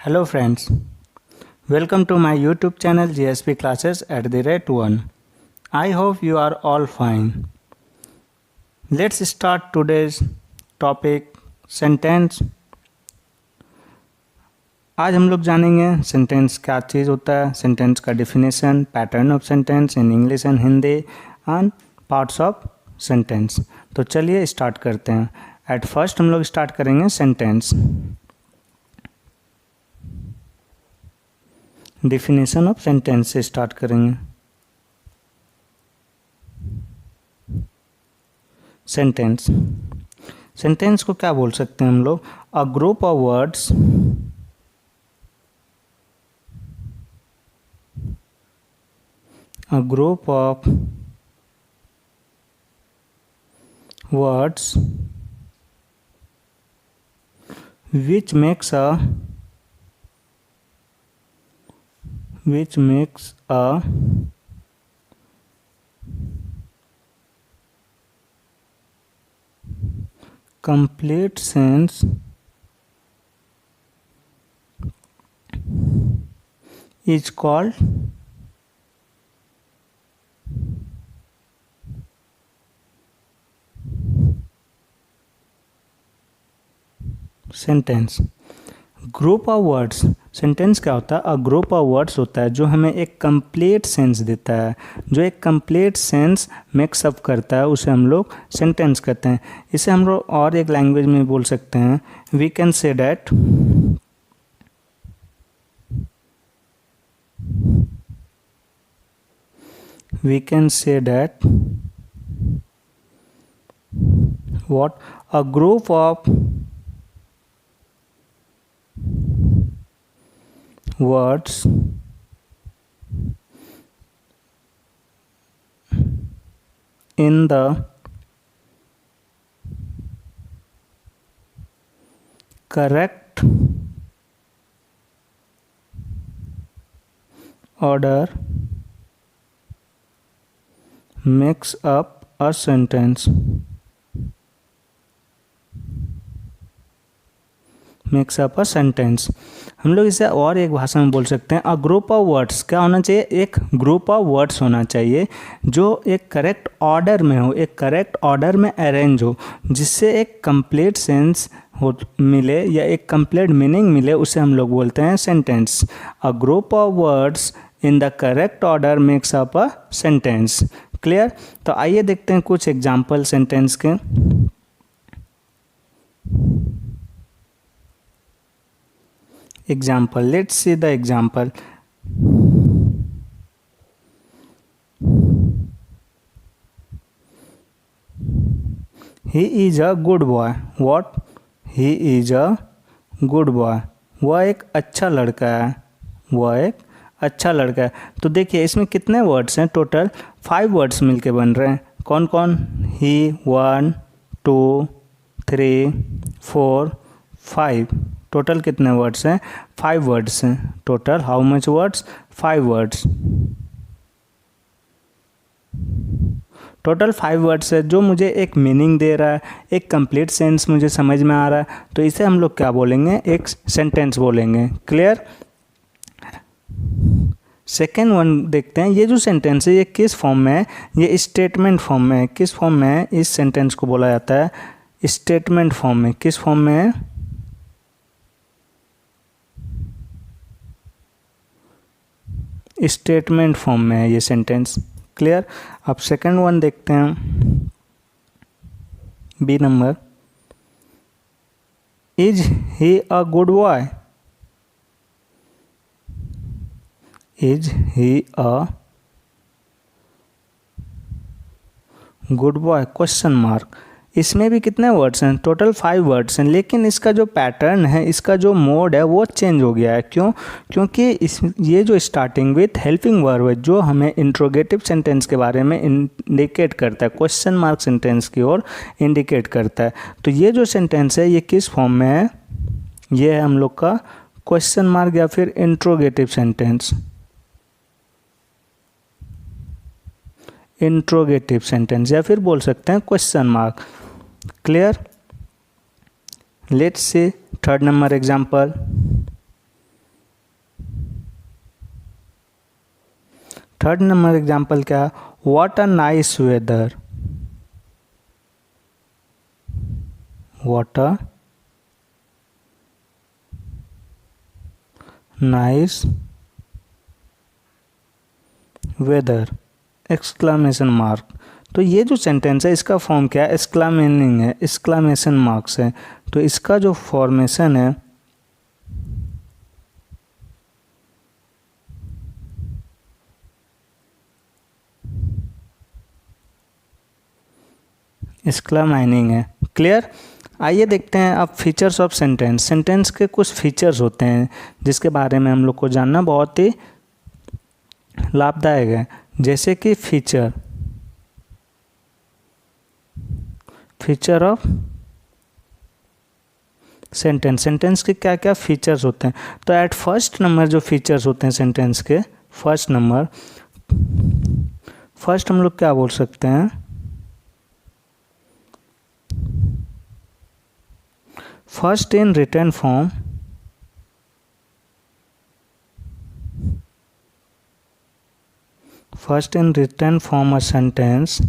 Hello friends, welcome to my YouTube channel GSP Classes @1. I hope you are all fine. Let's start today's topic sentence. आज हम लोग जानेंगे sentence क्या चीज़ होता है, सेंटेंस का definition, pattern of sentence in English and Hindi and parts of sentence. तो चलिए स्टार्ट करते हैं। एट फर्स्ट हम लोग स्टार्ट करेंगे सेंटेंस। डिफिनेशन ऑफ सेंटेंस से स्टार्ट करेंगे। सेंटेंस, सेंटेंस को क्या बोल सकते हैं हम लोग? A group of words a group of words which makes a complete sense is called sentence. Group of words, sentence क्या होता है? अ ग्रुप ऑफ वर्ड्स होता है जो हमें एक कंप्लीट सेंस देता है, जो एक कंप्लीट सेंस मिक्सअप करता है, उसे हम लोग सेंटेंस कहते हैं। इसे हम लोग और एक लैंग्वेज में बोल सकते हैं, we can say that what a group of words in the correct order makes up a sentence. Makes up a sentence. हम लोग इसे और एक भाषा में बोल सकते हैं, अ ग्रुप ऑफ वर्ड्स क्या होना चाहिए? एक ग्रुप ऑफ वर्ड्स होना चाहिए जो एक करेक्ट ऑर्डर में हो, एक करेक्ट ऑर्डर में अरेंज हो, जिससे एक कंप्लीट सेंस हो मिले या एक कंप्लीट मीनिंग मिले, उसे हम लोग बोलते हैं sentence. A group of words in the correct order makes up a sentence. Clear? तो आइए देखते हैं कुछ एग्जाम्पल सेंटेंस के। Example, let's see the example. He is a good boy. What? He is a good boy. वह एक अच्छा लड़का है, वह एक अच्छा लड़का है। तो देखिए इसमें कितने वर्ड्स हैं? टोटल 5 वर्ड्स मिलके बन रहे हैं। कौन कौन? ही, 1 2 3 4 5। टोटल कितने वर्ड्स हैं? 5 वर्ड्स हैं। Total how much words? 5 words. Total 5 words है जो मुझे एक मीनिंग दे रहा है, एक कंप्लीट सेंस मुझे समझ में आ रहा है, तो इसे हम लोग क्या बोलेंगे? एक सेंटेंस बोलेंगे। क्लियर? सेकेंड वन देखते हैं। ये जो सेंटेंस है ये किस फॉर्म में है? ये स्टेटमेंट फॉर्म में है। किस फॉर्म में है? इस सेंटेंस को बोला जाता है स्टेटमेंट फॉर्म में। किस फॉर्म में है? स्टेटमेंट फॉर्म में है ये सेंटेंस। क्लियर? अब सेकंड वन देखते हैं, B number. Is he a good boy? Is he a good boy? Question mark. इसमें भी कितने वर्ड्स हैं? टोटल 5 वर्ड्स हैं, लेकिन इसका जो पैटर्न है, इसका जो मोड है वो चेंज हो गया है। क्यों? क्योंकि ये जो स्टार्टिंग विथ हेल्पिंग वर्ब है, जो हमें इंट्रोगेटिव सेंटेंस के बारे में इंडिकेट करता है, क्वेश्चन मार्क सेंटेंस की ओर इंडिकेट करता है। तो ये जो सेंटेंस है ये किस फॉर्म में है? ये है हम लोग का क्वेश्चन मार्क या फिर इंट्रोगेटिव सेंटेंस। इंट्रोगेटिव सेंटेंस या फिर बोल सकते हैं question mark. Clear? Let's say third number example. Third number example क्या है, what a nice weather, what a nice weather, exclamation mark. तो ये जो सेंटेंस है इसका फॉर्म क्या है, एक्सक्लामेनिंग है, एक्सक्लामेशन मार्क्स है। तो इसका जो फॉर्मेशन है एक्सक्लामेनिंग है। क्लियर। आइए देखते हैं अब फीचर्स ऑफ सेंटेंस। सेंटेंस के कुछ फीचर्स होते हैं जिसके बारे में हम लोग को जानना बहुत ही लाभदायक है। जैसे कि फीचर ऑफ सेंटेंस, सेंटेंस के क्या क्या फीचर्स होते हैं। तो एट फर्स्ट नंबर जो फीचर्स होते हैं सेंटेंस के, फर्स्ट हम लोग क्या बोल सकते हैं, first in written form, a sentence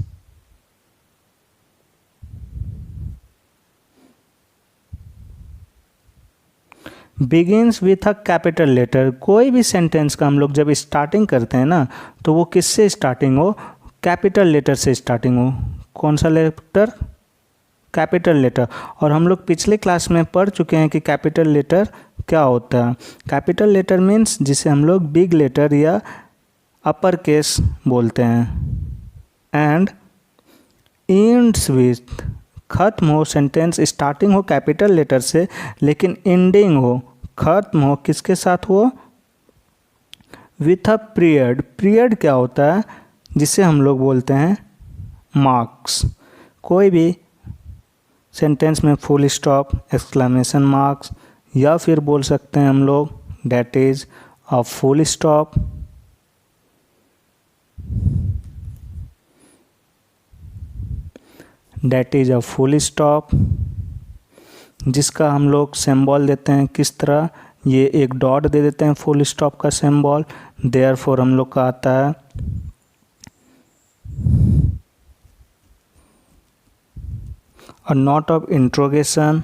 begins with a capital letter. कोई भी सेंटेंस का हम लोग जब स्टार्टिंग करते हैं ना, तो वो किससे स्टार्टिंग हो, कैपिटल लेटर से स्टार्टिंग हो। कौन सा लेटर, कैपिटल लेटर। और हम लोग पिछले क्लास में पढ़ चुके हैं कि कैपिटल लेटर क्या होता है। कैपिटल लेटर मीन्स जिसे हम लोग बिग लेटर या अपर केस बोलते हैं। एंड एंड्स विथ, खत्म हो सेंटेंस, स्टार्टिंग हो कैपिटल लेटर से लेकिन एंडिंग हो, खत्म हो किसके साथ हो, विथ अ पीरियड। पीरियड क्या होता है, जिसे हम लोग बोलते हैं मार्क्स। कोई भी सेंटेंस में फुल स्टॉप, एक्सक्लेमेशन मार्क्स, या फिर बोल सकते हैं हम लोग that is a full stop, that is a full stop, जिसका हम लोग सिंबल देते हैं किस तरह, ये एक डॉट दे देते हैं फुल स्टॉप का सिंबल। देयरफॉर हम लोग का आता है a note of interrogation,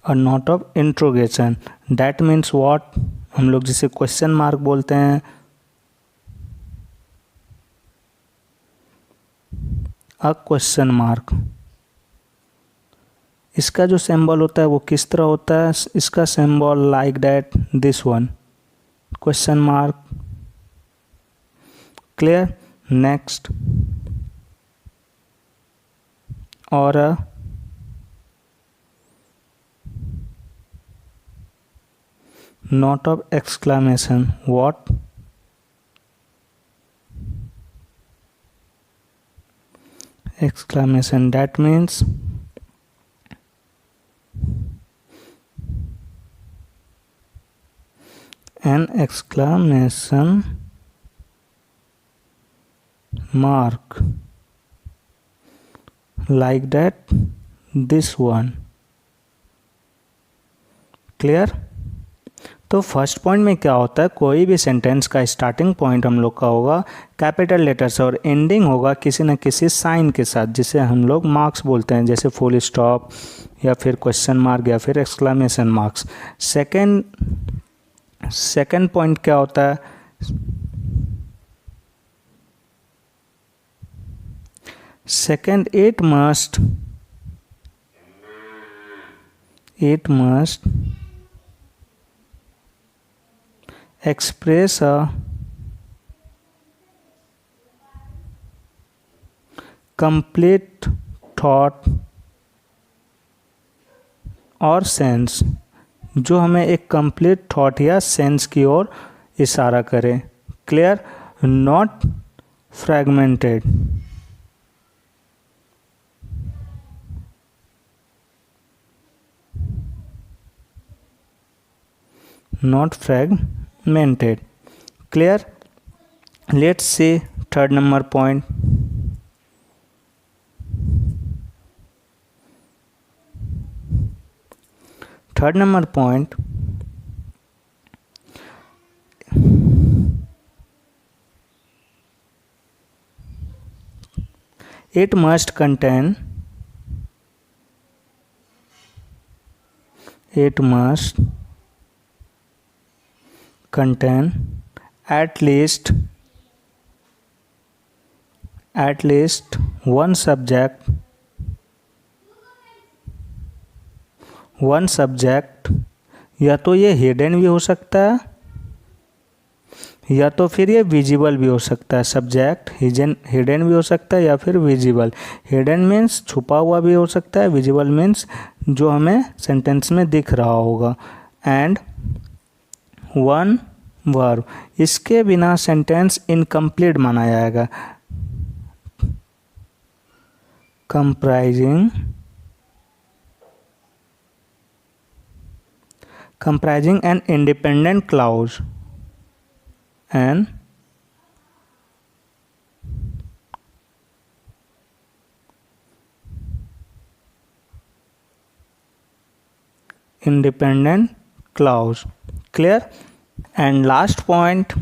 a note of interrogation that means what, हम लोग जिसे क्वेश्चन मार्क बोलते हैं, अ क्वेश्चन मार्क। इसका जो सिंबल होता है वो किस तरह होता है, इसका symbol like that, this one, question mark. Clear. Next, और note of exclamation, what, exclamation that means an exclamation mark like that, this one। Clear. तो फर्स्ट पॉइंट में क्या होता है, कोई भी सेंटेंस का स्टार्टिंग पॉइंट हम लोग का होगा कैपिटल लेटर से और एंडिंग होगा किसी न किसी साइन के साथ जिसे हम लोग मार्क्स बोलते हैं, जैसे फुल स्टॉप या फिर क्वेश्चन मार्क या फिर एक्सक्लेमेशन मार्क्स। सेकंड पॉइंट क्या होता है, second it must express a complete thought और सेंस, जो हमें एक कंप्लीट थॉट या सेंस की ओर इशारा करे। Clear. Not fragmented, not fragmented। Clear। Let's see third number point। Third number point, it must contain at least one subject, या तो ये हिडन भी हो सकता है या तो फिर ये विजिबल भी हो सकता है। सब्जेक्ट हिडन भी हो सकता है या फिर विजिबल। हिडन मीन्स छुपा हुआ भी हो सकता है, विजिबल मीन्स जो हमें सेंटेंस में दिख रहा होगा। एंड वन वर्ब, इसके बिना सेंटेंस इनकम्प्लीट माना जाएगा। comprising an independent clause and independent clause. Clear? And last point,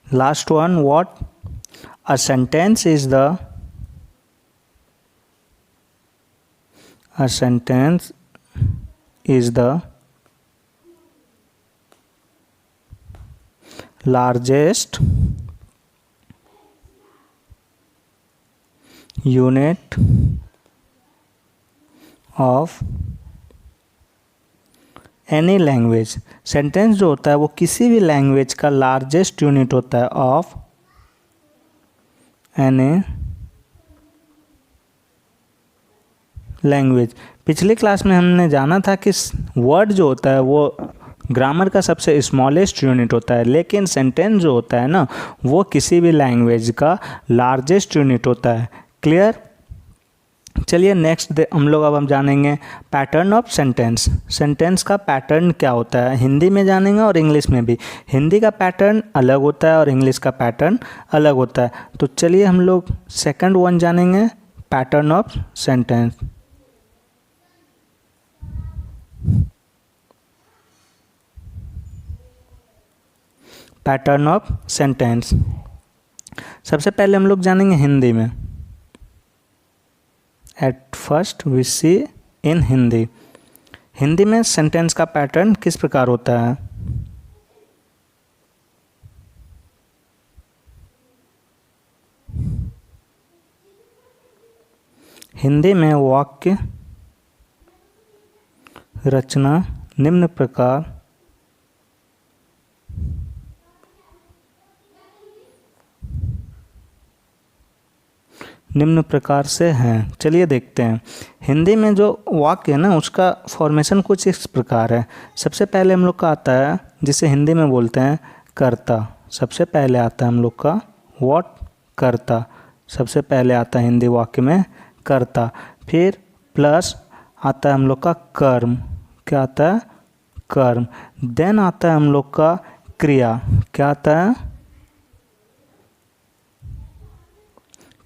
last one, what? A sentence is the largest unit of any language. Sentence जो होता है वो किसी भी लैंग्वेज का लार्जेस्ट यूनिट होता है ऑफ एनी लैंग्वेज। पिछली क्लास में हमने जाना था कि वर्ड जो होता है वो ग्रामर का सबसे स्मॉलेस्ट यूनिट होता है, लेकिन सेंटेंस जो होता है ना वो किसी भी लैंग्वेज का लार्जेस्ट यूनिट होता है। क्लियर? चलिए नेक्स्ट हम लोग अब जानेंगे पैटर्न ऑफ सेंटेंस। सेंटेंस का पैटर्न क्या होता है, हिंदी में जानेंगे और इंग्लिश में भी। हिंदी का पैटर्न अलग होता है और इंग्लिश का पैटर्न अलग होता है। तो चलिए हम लोग सेकंड वन जानेंगे, pattern of sentence. Pattern of sentence सबसे पहले हम लोग जानेंगे हिंदी में। एट फर्स्ट वी सी इन हिंदी। हिंदी में सेंटेंस का पैटर्न किस प्रकार होता है? हिंदी में वाक्य रचना निम्न प्रकार से हैं। चलिए देखते हैं। हिंदी में जो वाक्य है ना उसका फॉर्मेशन कुछ इस प्रकार है। सबसे पहले हम लोग का आता है जिसे हिंदी में बोलते हैं कर्ता। सबसे पहले आता है हम लोग का व्हाट, कर्ता। सबसे पहले आता है हिंदी वाक्य में कर्ता। फिर प्लस आता है हम लोग का कर्म। क्या आता है? कर्म। देन आता है हम लोग का क्रिया। क्या आता है?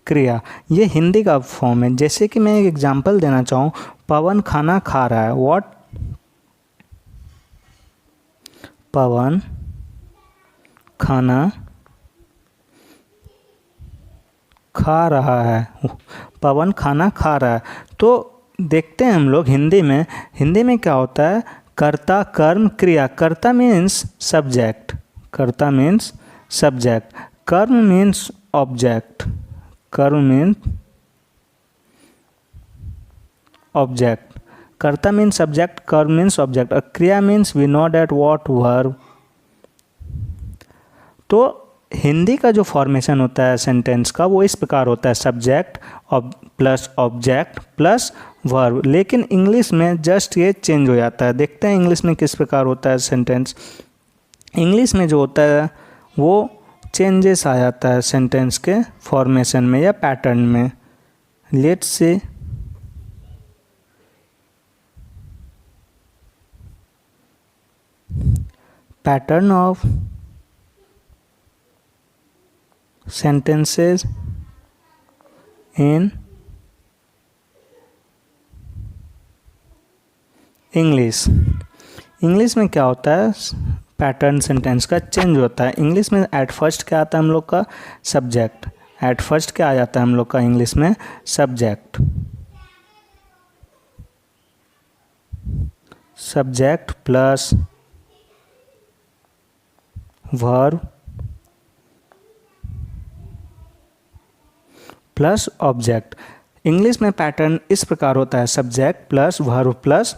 क्रिया। ये हिंदी का फॉर्म है। जैसे कि मैं एक एग्जांपल देना चाहूँ, पवन खाना खा रहा है। व्हाट? पवन खाना खा रहा है। पवन खाना खा रहा है। तो देखते हैं हम लोग हिंदी में क्या होता है? कर्ता, कर्म, क्रिया। कर्ता मीन्स सब्जेक्ट। कर्ता मीन्स सब्जेक्ट। कर्म मीन्स ऑब्जेक्ट। कर्म मीन्स ऑब्जेक्ट। कर्ता मीन्स सब्जेक्ट, कर्म मीन्स ऑब्जेक्ट। और क्रिया means we know that what verb. तो हिंदी का जो फॉर्मेशन होता है सेंटेंस का वो इस प्रकार होता है, subject plus object plus verb. लेकिन इंग्लिश में जस्ट ये चेंज हो जाता है। देखते हैं इंग्लिश में किस प्रकार होता है सेंटेंस। इंग्लिश में जो होता है वो चेंजेस आ जाता है सेंटेंस के फॉर्मेशन में या पैटर्न में। Let's say pattern of sentences in English. English में क्या होता है, पैटर्न सेंटेंस का चेंज होता है। इंग्लिश में एट फर्स्ट क्या आता है हम लोग का, सब्जेक्ट। एट फर्स्ट क्या आ जाता है हम लोग का इंग्लिश में, subject. Subject plus verb plus object. English में पैटर्न इस प्रकार होता है, subject plus verb plus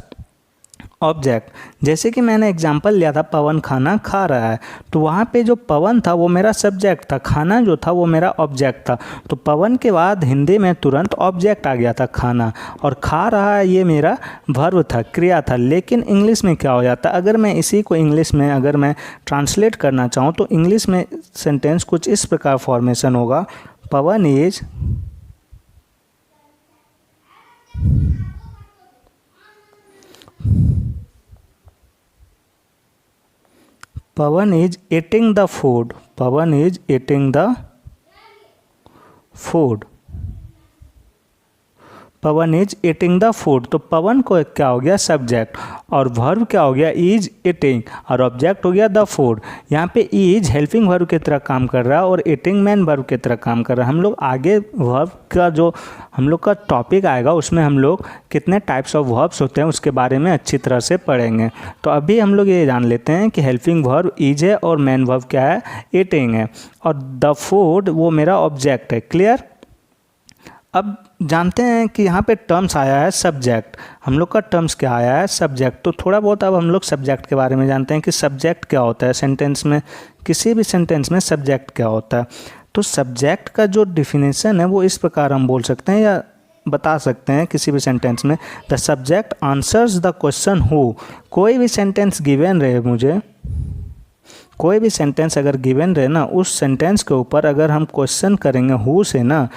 object. जैसे कि मैंने एग्जांपल लिया था, पवन खाना खा रहा है, तो वहाँ पे जो पवन था वो मेरा सब्जेक्ट था, खाना जो था वो मेरा ऑब्जेक्ट था। तो पवन के बाद हिंदी में तुरंत ऑब्जेक्ट आ गया था खाना, और खा रहा है ये मेरा वर्ब था, क्रिया था। लेकिन इंग्लिश में क्या हो जाता है, अगर मैं इसी को इंग्लिश में अगर मैं ट्रांसलेट करना चाहूँ तो इंग्लिश में सेंटेंस कुछ इस प्रकार फॉर्मेशन होगा, पवन is Pawan is eating the food. Pawan is eating the food. Pawan is eating the food. तो पवन को क्या हो गया, सब्जेक्ट, और वर्ब क्या हो गया, इज ईटिंग, और ऑब्जेक्ट हो गया द फूड। यहाँ पे इज हेल्पिंग वर्ब की तरह काम कर रहा है और ईटिंग मेन वर्ब की तरह काम कर रहा है। हम लोग आगे वर्ब का जो हम लोग का टॉपिक आएगा उसमें हम लोग कितने टाइप्स ऑफ वर्ब्स होते हैं उसके बारे में अच्छी तरह से पढ़ेंगे। तो अभी हम लोग ये जान लेते हैं कि हेल्पिंग वर्ब इज है और मेन वर्ब क्या है, ईटिंग है, और द फूड वो मेरा ऑब्जेक्ट है। क्लियर। अब जानते हैं कि यहाँ पे टर्म्स आया है सब्जेक्ट, हम लोग का टर्म्स क्या आया है, सब्जेक्ट। तो थोड़ा बहुत अब हम लोग सब्जेक्ट के बारे में जानते हैं कि सब्जेक्ट क्या होता है सेंटेंस में, किसी भी सेंटेंस में सब्जेक्ट क्या होता है। तो सब्जेक्ट का जो डिफिनेशन है वो इस प्रकार हम बोल सकते हैं या बता सकते हैं किसी भी सेंटेंस में, the subject answers the question who. कोई भी सेंटेंस गिवन रहे मुझे, कोई भी सेंटेंस अगर गिवन रहे ना, उस सेंटेंस के ऊपर अगर हम क्वेश्चन करेंगे हु से ना,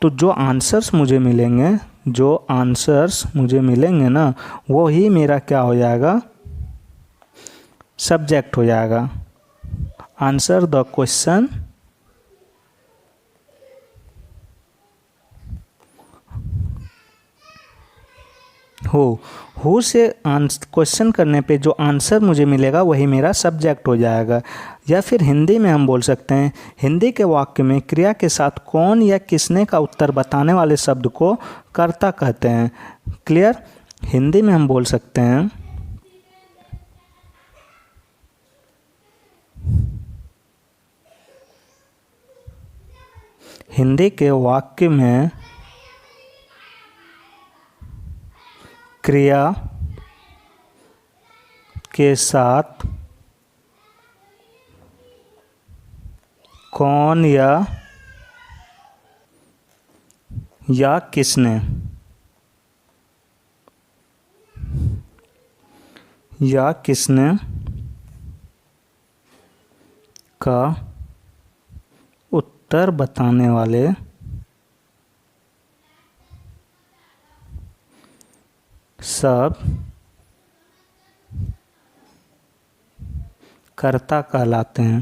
तो जो आंसर्स मुझे मिलेंगे, जो आंसर्स मुझे मिलेंगे ना, वो ही मेरा क्या हो जाएगा, सब्जेक्ट हो जाएगा। आंसर द क्वेश्चन हु से क्वेश्चन करने पे जो आंसर मुझे मिलेगा वही मेरा सब्जेक्ट हो जाएगा। या फिर हिंदी में हम बोल सकते हैं, हिंदी के वाक्य में क्रिया के साथ कौन या किसने का उत्तर बताने वाले शब्द को कर्ता कहते हैं। क्लियर। हिंदी में हम बोल सकते हैं, हिंदी के वाक्य में क्रिया के साथ कौन या किसने का उत्तर बताने वाले सब कर्ता कहलाते हैं।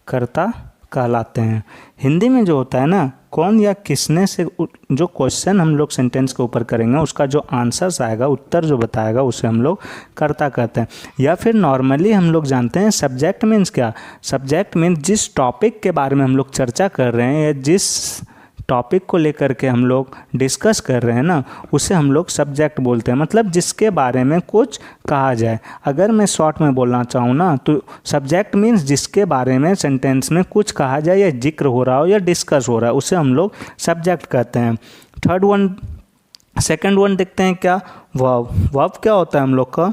कर्ता कहलाते हैं। हिंदी में जो होता है ना, कौन या किसने से जो क्वेश्चन हम लोग सेंटेंस के ऊपर करेंगे उसका जो आंसर्स आएगा, उत्तर जो बताएगा, उसे हम लोग कर्ता कहते हैं। या फिर नॉर्मली हम लोग जानते हैं सब्जेक्ट मीन्स क्या, सब्जेक्ट मीन्स जिस टॉपिक के बारे में हम लोग चर्चा कर रहे हैं या जिस टॉपिक को लेकर के हम लोग डिस्कस कर रहे हैं ना, उसे हम लोग सब्जेक्ट बोलते हैं। मतलब जिसके बारे में कुछ कहा जाए। अगर मैं शॉर्ट में बोलना चाहूँ ना, तो सब्जेक्ट मीन्स जिसके बारे में सेंटेंस में कुछ कहा जाए या जिक्र हो रहा हो या डिस्कस हो रहा है, उसे हम लोग सब्जेक्ट कहते हैं। सेकंड वन देखते हैं क्या, वर्ब। वर्ब क्या होता है हम लोग का,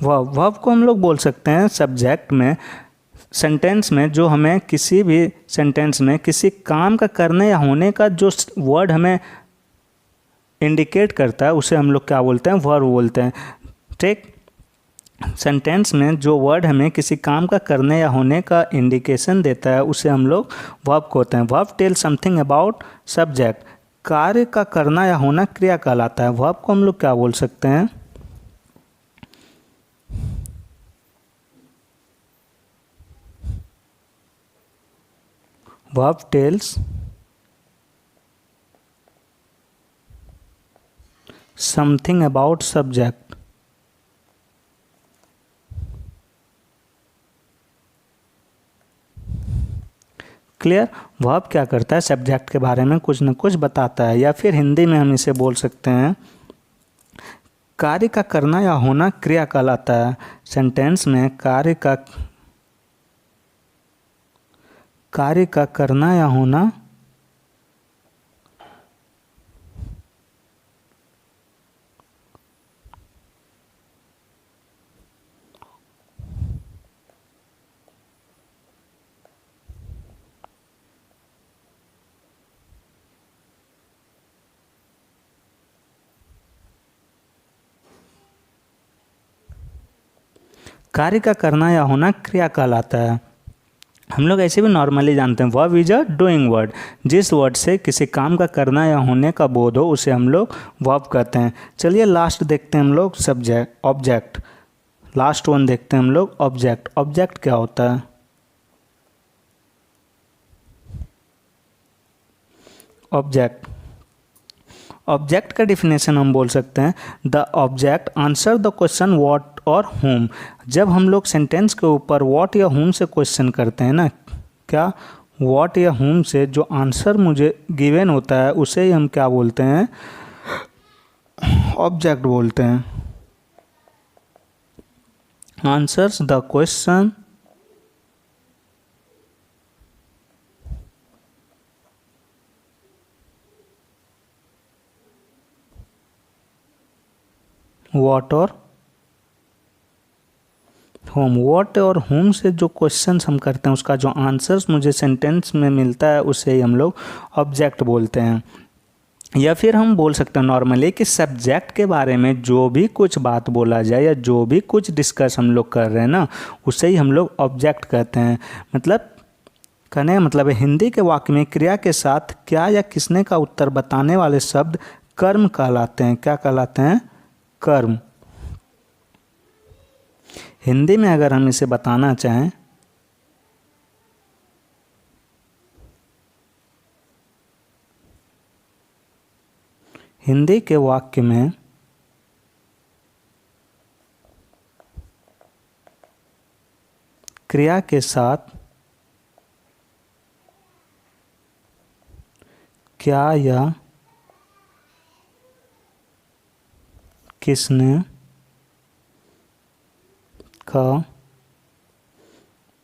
वर्ब को हम लोग बोल सकते हैं सब्जेक्ट में, सेंटेंस में जो हमें किसी भी सेंटेंस में किसी काम का करने या होने का जो वर्ड हमें इंडिकेट करता है उसे हम लोग क्या बोलते हैं, वर्ब बोलते हैं। ठीक। सेंटेंस में जो वर्ड हमें किसी काम का करने या होने का इंडिकेशन देता है उसे हम लोग वर्ब कहते हैं। Verb tell something about subject. कार्य का करना या होना क्रिया कहलाता है। वर्ब को हम लोग क्या बोल सकते हैं, verb tells something about subject. Clear. Verb क्या करता है, सब्जेक्ट के बारे में कुछ न कुछ बताता है, या फिर हिंदी में हम इसे बोल सकते हैं कार्य का करना या होना क्रिया कहलाता है। सेंटेंस में कार्य का करना या होना कार्य का करना या होना क्रिया कहलाता है। हम लोग ऐसे भी नॉर्मली जानते हैं verb is a doing word. जिस वर्ड से किसी काम का करना या होने का बोध हो उसे हम लोग वर्ब कहते हैं। चलिए लास्ट देखते हैं हम लोग सब्जेक्ट ऑब्जेक्ट। लास्ट वन देखते हैं हम लोग ऑब्जेक्ट। ऑब्जेक्ट क्या होता है? ऑब्जेक्ट ऑब्जेक्ट का डिफिनेशन हम बोल सकते हैं the object answer the question what और whom। जब हम लोग सेंटेंस के ऊपर व्हाट या whom से क्वेश्चन करते हैं ना, क्या व्हाट या whom से जो आंसर मुझे गिवन होता है उसे ही हम क्या बोलते हैं, ऑब्जेक्ट बोलते हैं। आंसर्स द क्वेश्चन व्हाट और होम। व्हाट और होम से जो क्वेश्चंस हम करते हैं उसका जो आंसर्स मुझे सेंटेंस में मिलता है उसे ही हम लोग ऑब्जेक्ट बोलते हैं। या फिर हम बोल सकते हैं नॉर्मली कि सब्जेक्ट के बारे में जो भी कुछ बात बोला जाए या जो भी कुछ डिस्कस हम लोग कर रहे हैं ना उसे ही हम लोग ऑब्जेक्ट कहते हैं। मतलब कहने का मतलब है हिंदी के वाक्य में क्रिया के साथ क्या या किसने का उत्तर बताने वाले शब्द कर्म कहलाते हैं। क्या कहलाते हैं? कर्म। हिंदी में अगर हम इसे बताना चाहें हिंदी के वाक्य में क्रिया के साथ क्या या किसने का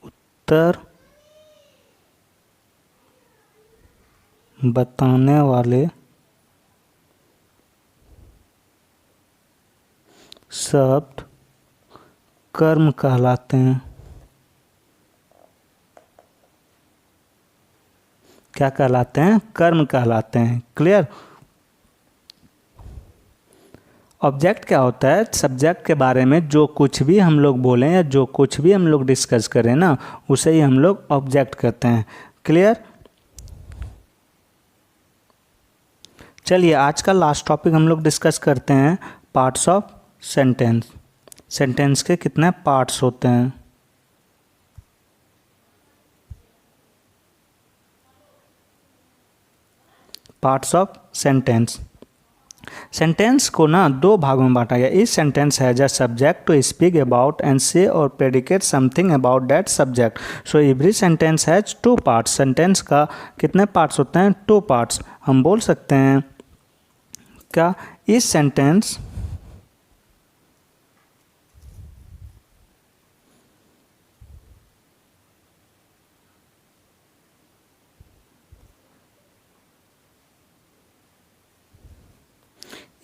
उत्तर बताने वाले शब्द कर्म कहलाते हैं। क्या कहलाते हैं? कर्म कहलाते हैं। क्लियर। ऑब्जेक्ट क्या होता है? सब्जेक्ट के बारे में जो कुछ भी हम लोग बोलें या जो कुछ भी हम लोग डिस्कस करें ना उसे ही हम लोग ऑब्जेक्ट कहते हैं। क्लियर। चलिए आज का लास्ट टॉपिक हम लोग डिस्कस करते हैं पार्ट्स ऑफ सेंटेंस। सेंटेंस के कितने पार्ट्स होते हैं? Parts of sentence. सेंटेंस को ना दो भागों में बांटा गया। इस sentence has a subject to speak about and say और predicate something about that subject. So every sentence has two parts. Sentence का कितने पार्ट्स होते हैं? Two parts. हम बोल सकते हैं क्या इस sentence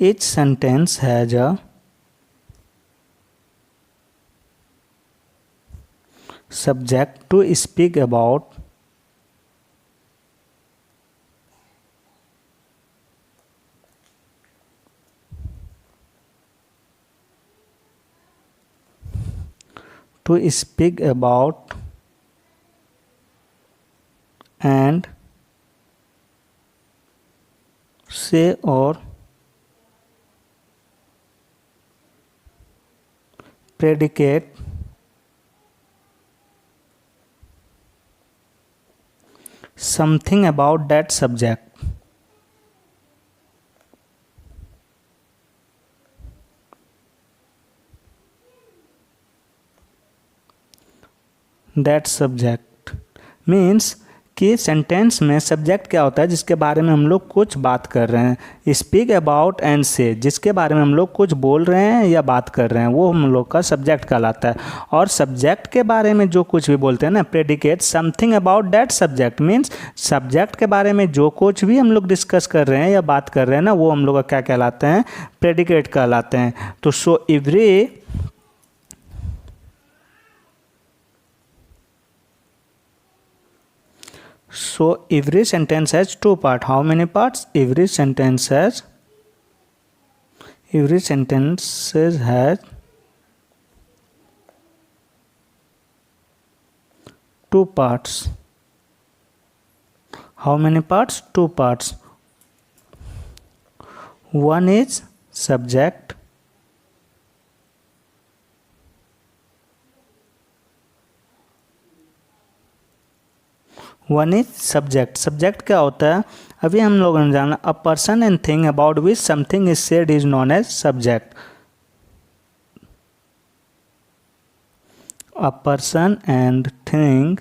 each sentence has a subject to speak about and say or predicate something about that subject, that subject means कि सेंटेंस में सब्जेक्ट क्या होता है, जिसके बारे में हम लोग कुछ बात कर रहे हैं। स्पीक अबाउट एंड से, जिसके बारे में हम लोग कुछ बोल रहे हैं या बात कर रहे हैं, वो हम लोग का सब्जेक्ट कहलाता है। और सब्जेक्ट के बारे में जो कुछ भी बोलते हैं ना, predicate something about that subject means subject के बारे में जो कुछ भी हम लोग डिस्कस कर रहे हैं या बात कर रहे हैं ना, वो हम लोग का क्या कहलाते हैं, प्रेडिकेट कहलाते हैं। तो सो every sentence has two parts. How many parts? Every sentence has two parts. How many parts? Two parts. One is subject, one is subject. Subject क्या होता है, अभी हम लोगों ने जाना, a person and thing about which something is said is known as subject. A person and thing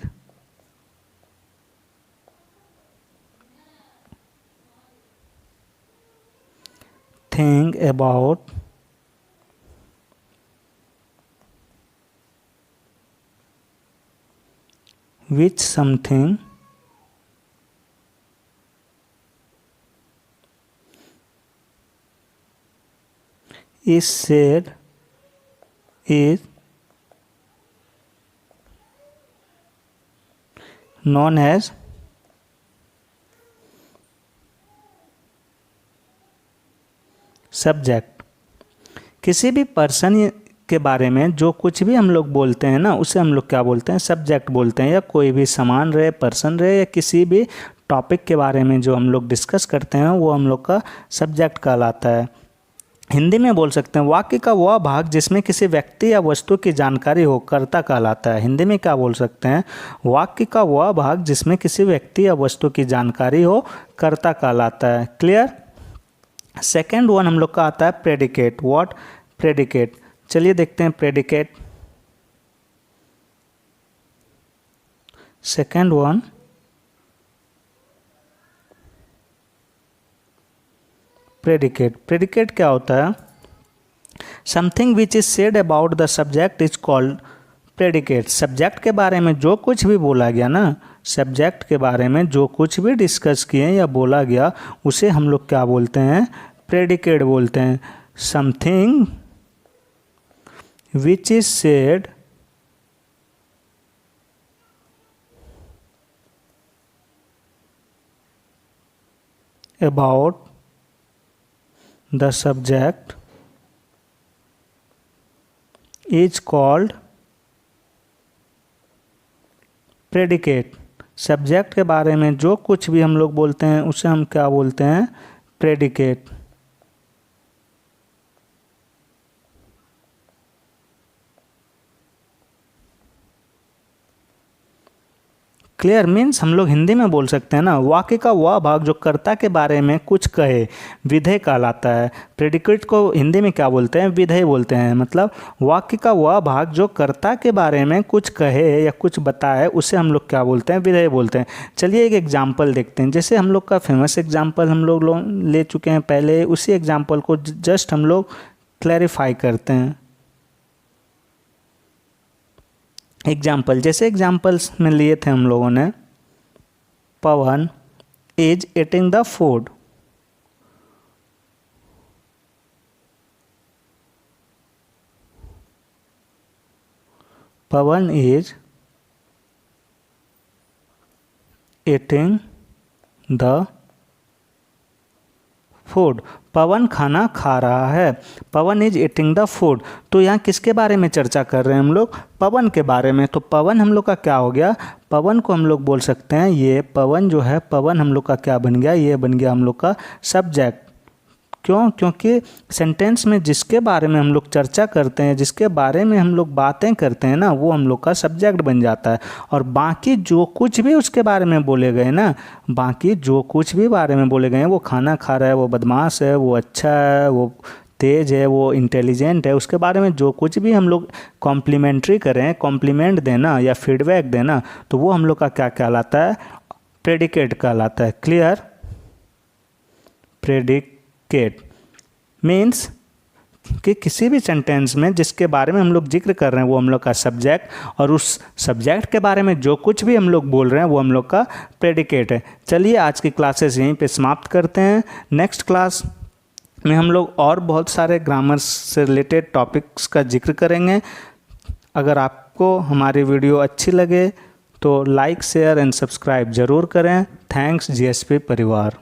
about which something is said is known as subject. किसी भी पर्सन के बारे में जो कुछ भी हम लोग बोलते हैं ना, उसे हम लोग क्या बोलते हैं, सब्जेक्ट बोलते हैं। या कोई भी सामान रहे, पर्सन रहे, या किसी भी टॉपिक के बारे में जो हम लोग डिस्कस करते हैं, वो हम लोग का सब्जेक्ट कहलाता है। हिंदी में बोल सकते हैं वाक्य का वह भाग जिसमें किसी व्यक्ति या वस्तु की जानकारी हो, कर्ता कहलाता है। हिंदी में क्या बोल सकते हैं, वाक्य का वह भाग जिसमें किसी व्यक्ति या वस्तु की जानकारी हो, कर्ता कहलाता है। क्लियर। सेकेंड वन हम लोग का आता है प्रेडिकेट। व्हाट? प्रेडिकेट। चलिए देखते हैं predicate. Second one predicate. Predicate क्या होता है, something which is said about the subject is called predicate. Subject के बारे में जो कुछ भी बोला गया ना, सब्जेक्ट के बारे में जो कुछ भी डिस्कस किए या बोला गया, उसे हम लोग क्या बोलते हैं, प्रेडिकेट बोलते हैं। Something which is said about the subject is called predicate। Subject के बारे में जो कुछ भी हम लोग बोलते हैं, उसे हम क्या बोलते हैं, प्रेडिकेट। क्लियर। मीन्स हम लोग हिंदी में बोल सकते हैं ना, वाक्य का वह भाग जो कर्ता के बारे में कुछ कहे, विधेय कहलाता है। प्रेडिकेट को हिंदी में क्या बोलते हैं, विधेय बोलते हैं। मतलब वाक्य का वह भाग जो कर्ता के बारे में कुछ कहे या कुछ बताए, उसे हम लोग क्या बोलते हैं, विधेय बोलते हैं। चलिए एक एग्जाम्पल देखते हैं। जैसे हम लोग का फेमस एग्जाम्पल हम लोग ले चुके हैं पहले, उसी एग्जाम्पल को जस्ट हम लोग क्लैरिफाई करते हैं। एग्जाम्पल, जैसे एग्जाम्पल्स में लिए थे हम लोगों ने, Pavan is eating the food. Pavan is eating the food. Pavan खाना खा रहा है। Pavan is eating the food. तो यहाँ किसके बारे में चर्चा कर रहे हैं हम लोग, पवन के बारे में। तो पवन हम लोग का क्या हो गया, पवन को हम लोग बोल सकते हैं, ये पवन जो है, पवन हम लोग का क्या बन गया, ये बन गया हम लोग का सब्जेक्ट। क्यों? क्योंकि सेंटेंस में जिसके बारे में हम लोग चर्चा करते हैं, जिसके बारे में हम लोग बातें करते हैं ना, वो हम लोग का सब्जेक्ट बन जाता है। और बाकी जो कुछ भी उसके बारे में बोले गए ना, बाकी जो कुछ भी बारे में बोले गए हैं, वो खाना खा रहा है, वो बदमाश है, वो अच्छा है, वो तेज है, वो इंटेलिजेंट है, उसके बारे में जो कुछ भी हम लोग कॉम्प्लीमेंट्री करें, कॉम्प्लीमेंट देना या फीडबैक देना, तो वो हम लोग का क्या कहलाता है? प्रेडिकेट कहलाता है। क्लियर? प्रेडिकेट मीन्स कि किसी भी सेंटेंस में जिसके बारे में हम लोग जिक्र कर रहे हैं वो हम लोग का सब्जेक्ट, और उस सब्जेक्ट के बारे में जो कुछ भी हम लोग बोल रहे हैं वो हम लोग का प्रेडिकेट है। चलिए आज की क्लासेस यहीं पे समाप्त करते हैं। नेक्स्ट क्लास में हम लोग और बहुत सारे ग्रामर से रिलेटेड टॉपिक्स का जिक्र करेंगे। अगर आपको हमारी वीडियो अच्छी लगे तो लाइक, शेयर एंड सब्सक्राइब ज़रूर करें। थैंक्स जीएसपी परिवार।